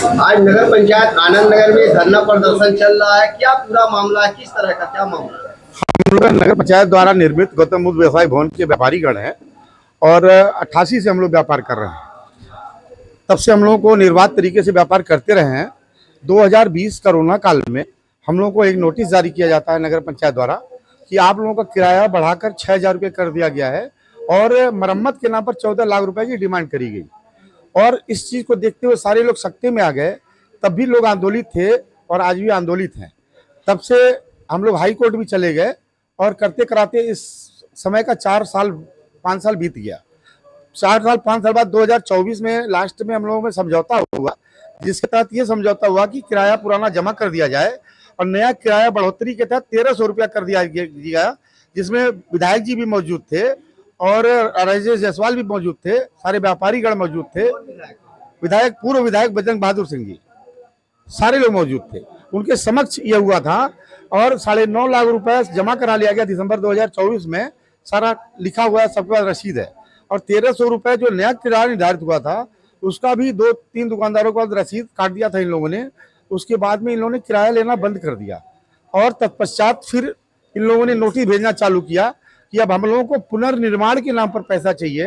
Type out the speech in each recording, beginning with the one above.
आज नगर पंचायत आनंद नगर में धरना प्रदर्शन चल रहा है। क्या पूरा मामला है, किस तरह का क्या मामला है? हम लोग नगर पंचायत द्वारा निर्मित गौतम बुद्ध व्यवसाय भवन के व्यापारी गण हैं और 88 से हम लोग व्यापार कर रहे हैं। तब से हम लोगों को निर्बाध तरीके से व्यापार करते रहे हैं। 2020 कोरोना काल में हम लोगों को एक नोटिस जारी किया जाता है नगर पंचायत द्वारा कि आप लोगों का किराया बढ़ाकर 6,000 रुपये कर दिया गया है और मरम्मत के नाम पर 14 लाख रुपए की डिमांड करी गई। और इस चीज़ को देखते हुए सारे लोग सख्ते में आ गए। तब भी लोग आंदोलित थे और आज भी आंदोलित हैं। तब से हम लोग हाई कोर्ट भी चले गए और करते कराते इस समय का 4-5 साल बीत गया। 4-5 साल बाद 2024 में लास्ट में हम लोगों में समझौता हुआ, जिसके तहत ये समझौता हुआ कि किराया पुराना जमा कर दिया जाए और नया किराया बढ़ोतरी के तहत 1,300 रुपया कर दिया गया, जिसमें विधायक जी भी मौजूद थे और राजेश जायसवाल भी मौजूद थे, सारे व्यापारी गण मौजूद थे, विधायक पूर्व विधायक बजरंग बहादुर सिंह जी, सारे लोग मौजूद थे। उनके समक्ष यह हुआ था और 9.5 लाख रुपए जमा करा लिया गया दिसंबर 2024 में। सारा लिखा हुआ है, सबके पास रसीद है। और 1,300 रुपए जो नया किराया निर्धारित हुआ था उसका भी 2-3 दुकानदारों को रसीद काट दिया था इन लोगों ने। उसके बाद में इन लोगों ने किराया लेना बंद कर दिया और तत्पश्चात फिर इन लोगों ने नोटिस भेजना चालू किया कि अब हम लोगों को पुनर्निर्माण के नाम पर पैसा चाहिए।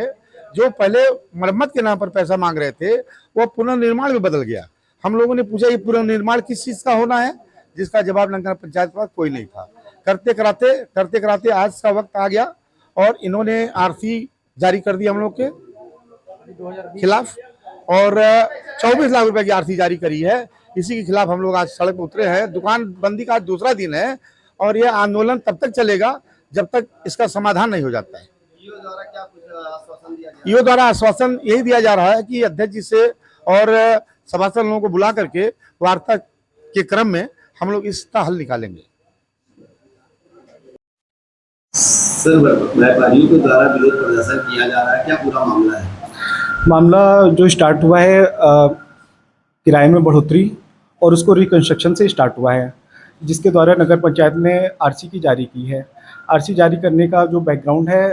जो पहले मरम्मत के नाम पर पैसा मांग रहे थे वो पुनर्निर्माण में बदल गया। हम लोगों ने पूछा ये पुनर्निर्माण किस चीज का होना है, जिसका जवाब नगर पंचायत के पास कोई नहीं था। करते कराते आज का वक्त आ गया और इन्होंने आरसी जारी कर दी हम लोग के खिलाफ और 24 लाख रुपए की आरसी जारी करी है। इसी के खिलाफ हम लोग आज सड़क पर उतरे हैं। दुकान बंदी का आज दूसरा दिन है और यह आंदोलन तब तक चलेगा जब तक इसका समाधान नहीं हो जाता है। ईओ द्वारा क्या कुछ आश्वासन दिया गया? ईओ द्वारा आश्वासन यही दिया जा रहा है कि अध्यक्ष जी से और सभासद लोगों को बुला करके वार्ता के क्रम में हम लोग इसका हल निकालेंगे। सर, व्यापारियों के द्वारा विरोध प्रदर्शन किया जा रहा है, क्या पूरा मामला है? मामला जो स्टार्ट हुआ है किराए में बढ़ोतरी और उसको रिकंस्ट्रक्शन से स्टार्ट हुआ है, जिसके द्वारा नगर पंचायत ने आरसी की जारी की है। आरसी जारी करने का जो बैकग्राउंड है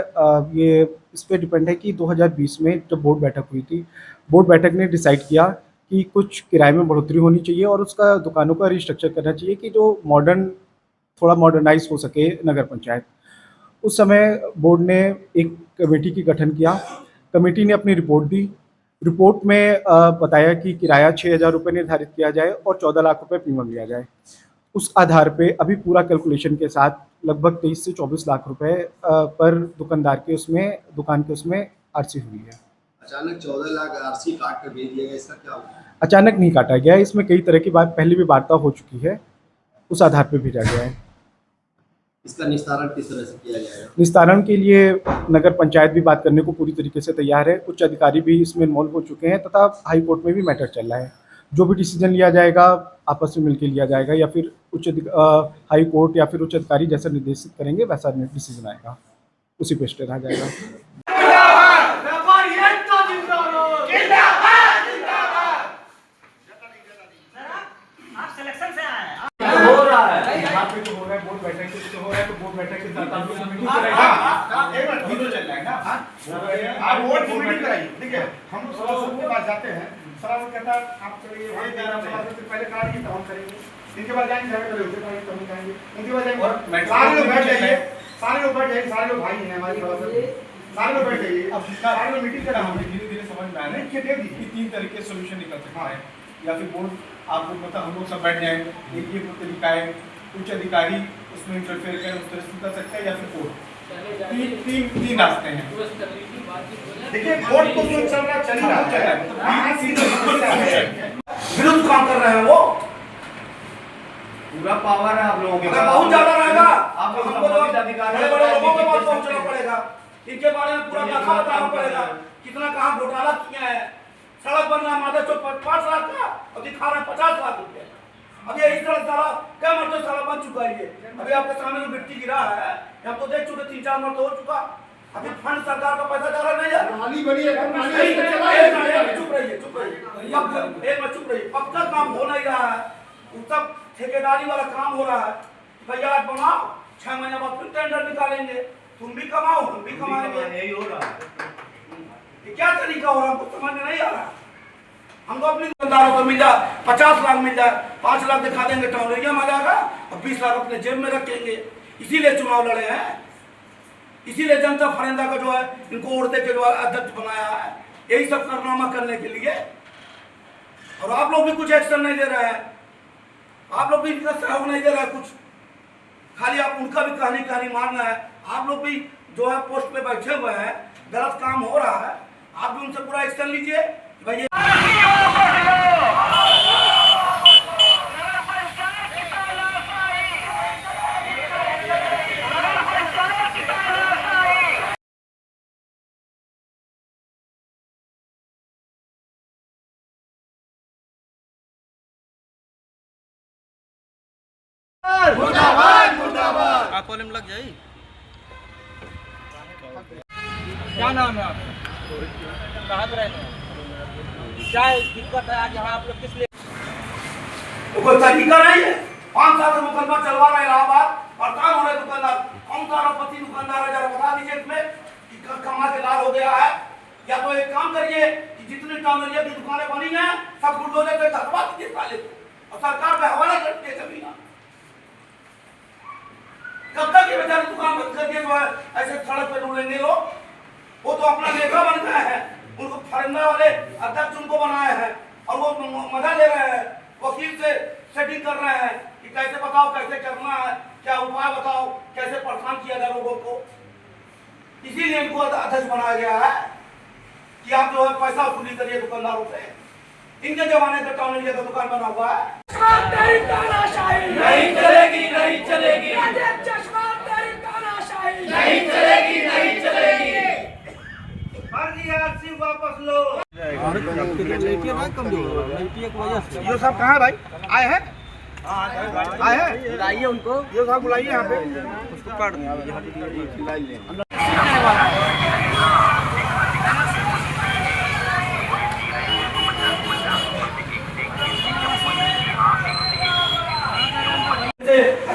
ये इस पे डिपेंड है कि 2020 में जब बोर्ड बैठक हुई थी, बोर्ड बैठक ने डिसाइड किया कि कुछ किराए में बढ़ोतरी होनी चाहिए और उसका दुकानों का रिस्ट्रक्चर करना चाहिए कि जो थोड़ा मॉडर्नाइज हो सके नगर पंचायत। उस समय बोर्ड ने एक कमेटी की गठन किया। कमेटी ने अपनी रिपोर्ट दी। रिपोर्ट में बताया कि किराया 6,000 रुपये निर्धारित किया जाए और 14 लाख रुपये प्रीमियम लिया जाए। उस आधार पे अभी पूरा कैलकुलेशन के साथ लगभग 23 से 24 लाख रुपए पर दुकान के उसमें आरसी हुई है। अचानक 14 लाख आरसी काट कर भेज दिया गया, इसका क्या हुआ? अचानक नहीं काटा गया, इसमें कई तरह की बात पहले भी वार्ता हो चुकी है, उस आधार पे भेजा गया है। इसका निस्तारण किस तरह से किया जाएगा? निस्तारण के लिए नगर पंचायत भी बात करने को पूरी तरीके से तैयार है। उच्च अधिकारी भी इसमें इन्वॉल्व हो चुके हैं तथा हाई कोर्ट में भी मैटर चल रहा है। जो भी डिसीजन लिया जाएगा आपस में मिलकर लिया जाएगा या फिर हाई कोर्ट या फिर उच्च अधिकारी जैसा निर्देशित करेंगे वैसा डिसीजन आएगा, उसी पे स्टे रहा जाएगा। बोर्ड बैठक से हो रहा है तो बोर्ड बैठक के साथ आप लोग मीटिंग कराइए। हां, एक मिनट वीडियो चल रहा है ना। हां, आप बोर्ड की मीटिंग कराइए। ठीक है, हम लोग सभासद के पास जाते हैं। सभासद कहता है आप चलिए वहां जाना, सभासद से पहले कराइए तब हम करेंगे। इनके बाद जाएंगे झगड़े करेंगे, उसे कराएंगे तब हम जाएंगे। इनके बाद जाएंगे सारे लोग बैठ जाइए, सारे लोग भाई हैं हमारे सभासद, सारे लोग बैठ जाइए। अब सारे लोग मीटिंग करा, हमें धीरे-धीरे समझ में आने के दे दी 3 तरीके से सॉल्यूशन निकल सकता है। या फिर बोर्ड आपको पता हम लोग सब बैठ जाएं, एक ये तरीका है। उच्च अधिकारी उसमें इंटरफेयर करें, उस तरह से कर सकते हैं या फिर कोर्ट। तीन रास्ते हैं। देखिए कोर्ट तो चल रहा है, विरुद्ध काम कर रहे हैं वो। पूरा पावर है आप लोगों के पास, बहुत ज्यादा रहेगा। आप हमको तो बड़े लोगों के पास पहुंचना पड़ेगा, इनके बारे में पूरा कथा बताना पड़ेगा, कितना कहाँ घोटाला किया है। सड़क बन रहा माधव चौक पर 5 लाख का और दिखा रहे हैं 50 लाख रुपए। अब ये इस तरह सारा क्या मरते सारा बन चुका है। ये अभी आपके सामने जो मिट्टी गिरा है हम तो देख चुके, 3-4 मरते हो चुका। अभी फंड सरकार का पैसा जा रहा नहीं जा रहा। नाली बनी है, चुप रहिए, पक्का काम हो नहीं रहा है। सब ठेकेदारी वाला काम हो रहा है। भैया बनाओ, 6 महीने बाद फिर टेंडर निकालेंगे, तुम भी कमाओ हम भी कमाएंगे। यही हो रहा है। क्या तरीका हो रहा है हमको समझ में नहीं आ रहा। हमको अपने दुकानदारों को मिल जाए 50 लाख मिल जाए, 5 लाख दिखा देंगे टाउन एरिया में आ जाएगा और 20 लाख अपने जेब में रखेंगे। इसीलिए चुनाव लड़े हैं, इसीलिए जनता फरेंदा का जो है इनको वोट देके जो है अध्यक्ष बनाया है, यही सब कारनामा करने के लिए। और आप लोग भी कुछ एक्शन नहीं दे रहे हैं, आप लोग भी इनका सहयोग नहीं दे रहे हैं कुछ, खाली आप उनका भी कहानी मारना है। आप लोग भी जो है पोस्ट पे बैठे हुए हैं, गलत काम हो रहा है, आप भी उनसे पूरा एक्शन लीजिए भाई। मुर्दाबाद मुर्दाबाद। आप कॉलम लग जाए। क्या नाम है आपका? कहाँ पे रहते हैं? क्या दिक्कत है आज यहाँ आप लोग किस लिए? कोई तरीका नहीं है। 5 साल से मुकदमा चलवा रहे इलाहाबाद, परेशान हो रहे दुकानदार। कौन सा आरोपी दुकानदार है जरा बता दीजिए इसमें कि कमा के लाल हो गया है। या तो एक काम करिए कि जितनी टाउन एरिया की दुकानें बनी हैं सब बुलडोजर से धसवा दीजिए साले को और सरकार पे हवाला कर दिए जमीन। कब तक ये बेचारे दुकान बंद करके जो है ऐसे सड़क पे ढूंढेंगे लोग? वो तो अपना नेता बन गए हैं, उनको फरेंदा वाले अध्यक्ष उनको बनाए हैं और वो मजा ले रहे हैं, वकील से सेटिंग कर रहे हैं कि कैसे बताओ कैसे करना है, क्या उपाय बताओ, कैसे परेशान किया जाए लोगों को। इसीलिए इनको अध्यक्ष बनाया गया है कि आप जो है पैसा वसूली करिए दुकानदारों से। इनके जमाने का टाउन एरिया का दुकान बना हुआ है। नहीं चलेगी नहीं चलेगी नहीं चलेगी नहीं चलेगी। आरसी वापस लो। ये सब कहाँ है भाई? आए हैं? आए हैं? बुलाइए उनको। ये सब बुलाइए यहाँ पे। उसको काट दो।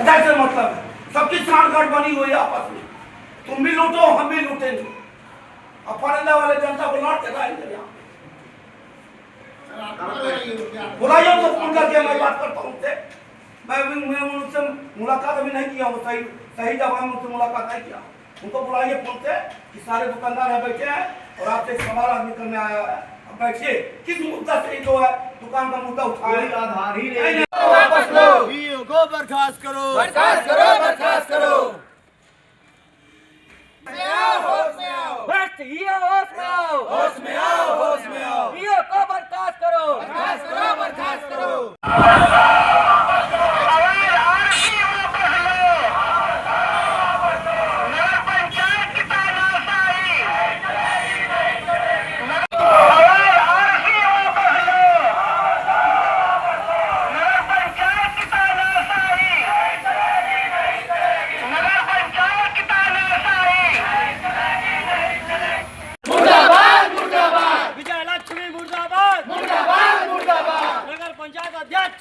अध्यक्ष से मतलब है, सबकी सांठगांठ बनी हुई है आपस में। तुम भी लूटो हम भी लूटेंगे और फरेंदा वाले जनता को लौट के खाएंगे। बुलाइए उनको फोन करके, मैं बात करता हूँ उनसे। मैं उनसे मुलाकात अभी नहीं किया हूँ, सही जगह में उनसे मुलाकात नहीं किया। उनको बुलाइए फोन से कि सारे दुकानदार यहाँ बैठे हैं और आपसे सवाल आदमी करने आया है। अब बैठिए, किस मुद्दा से जो है दुकान का मुद्दा उठाए आधार ही नहीं। वापस लो। को बर्खास्त करो बर्खास्त करो बर्खास्त करो। होश में आओ होश में आओ होश में आओ होश में आओ होश में आओ। को बर्खास्त करो बर्खास्त करो बर्खास्त करो।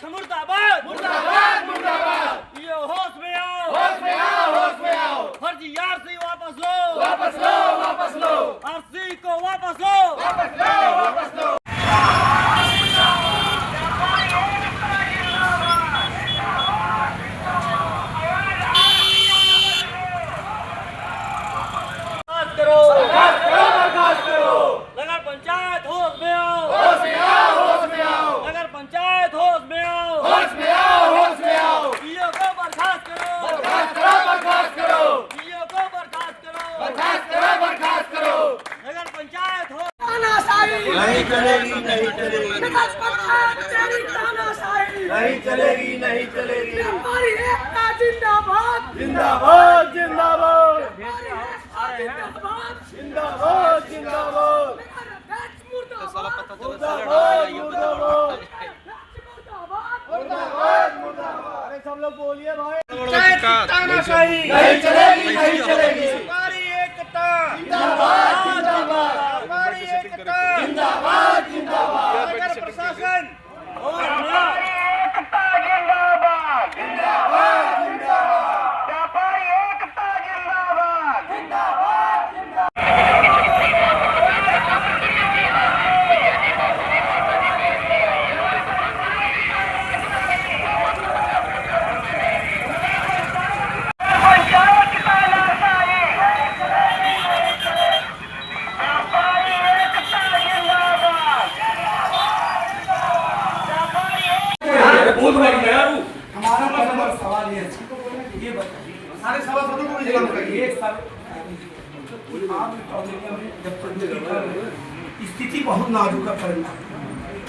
मुर्दाबाद मुर्दाबाद मुर्दाबाद। ये होश में आओ होश में आओ होश में आओ। फर्जी आरसी वापस लो वापस लो वापस लो। आरसी को वापस लो वापस लो वापस लो। नगर पंचायत होश में आओ होश में आओ होश में आओ। नगर पंचायत होश में आओ होश में आओ होश में आओ। ईओ को बर्खास्त करो बर्खास्त करो बर्खास्त करो। ईओ को बर्खास्त करो बर्खास्त करो बर्खास्त करो। नगर पंचायत हो नहीं चलेगी नहीं चलेगी नगर पंचायत तेरी तानाशाही नहीं चलेगी नहीं चलेगी। हमारी एकता जिंदाबाद जिंदाबाद जिंदाबाद जिंदाबाद जिंदाबाद जिंदाबाद। नगर अध्यक्ष मुर्दाबाद मुर्दाबाद मुर्दाबाद मुर्दाबाद मुर्दाबाद। अरे सब लोग बोलिए भाई। नहीं चलेगी नहीं चलेगी। हमारी एकता जिंदाबाद जिंदाबाद हमारी एकता जिंदाबाद जिंदाबाद। नगर प्रशासन और एकता जिंदाबाद जिंदाबाद जिंदाबाद। व्यापारी एकता जिंदाबाद जिंदाबाद जिंदाबाद। बहुत बड़ी है यार। हमारा पहला सवाल ये है, ये बताइए सारे सभासदों को भी जवाब बताइए। एक साल आप ऑस्ट्रेलिया में जब तक कर रहे हैं, स्थिति बहुत नाजुक है परिणाम,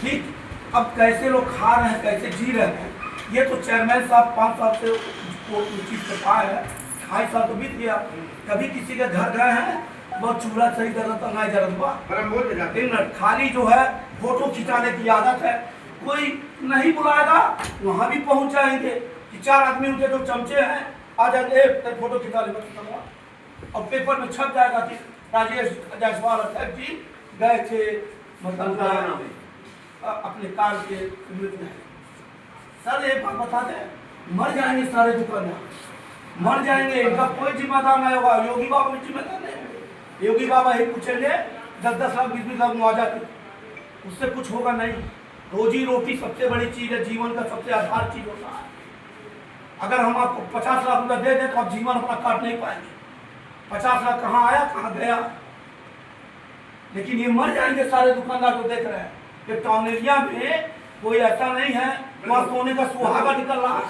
ठीक। अब कैसे लोग खा रहे हैं, कैसे जी रहे हैं, ये तो चेयरमैन साहब 5 साल से वो चीज़ पे पाए है, 2.5 साल तो बीत गया। कभी किसी के घर गए हैं, बहुत चूल्हा सही जरूरत नहीं जरूरत, खाली जो है फोटो खिंचाने की आदत है। कोई नहीं बुलाएगा वहाँ भी पहुँच जाएंगे कि 4 आदमी उनके जो चमचे हैं आ जाएंगे, फोटो खिंचा ले और पेपर में छप जाएगा कि राजेश जायसवाल अध्यक्ष जी गए थे मतलब अपने कार के मृत्यु है। सर एक बात बता दें, मर जाएंगे सारे दुकानदार, मर जाएंगे, इनका कोई जिम्मेदार नहीं होगा। योगी बाबा भी जिम्मेदार नहीं होंगे। योगी बाबा ही पूछेंगे 10-10 लाख 20-20 लाख मुआवजा, उससे कुछ होगा नहीं। रोजी रोटी सबसे बड़ी चीज़ है, जीवन का सबसे आधार चीज़ होता है। अगर हम आपको 50 लाख रुपया दे दें तो आप जीवन अपना काट नहीं पाएंगे। 50 लाख कहाँ आया कहाँ गया, लेकिन ये मर जाएंगे सारे दुकानदार को देख रहे हैं कि टाउन एरिया में कोई ऐसा नहीं है वहाँ सोने का सुहागा निकल रहा है।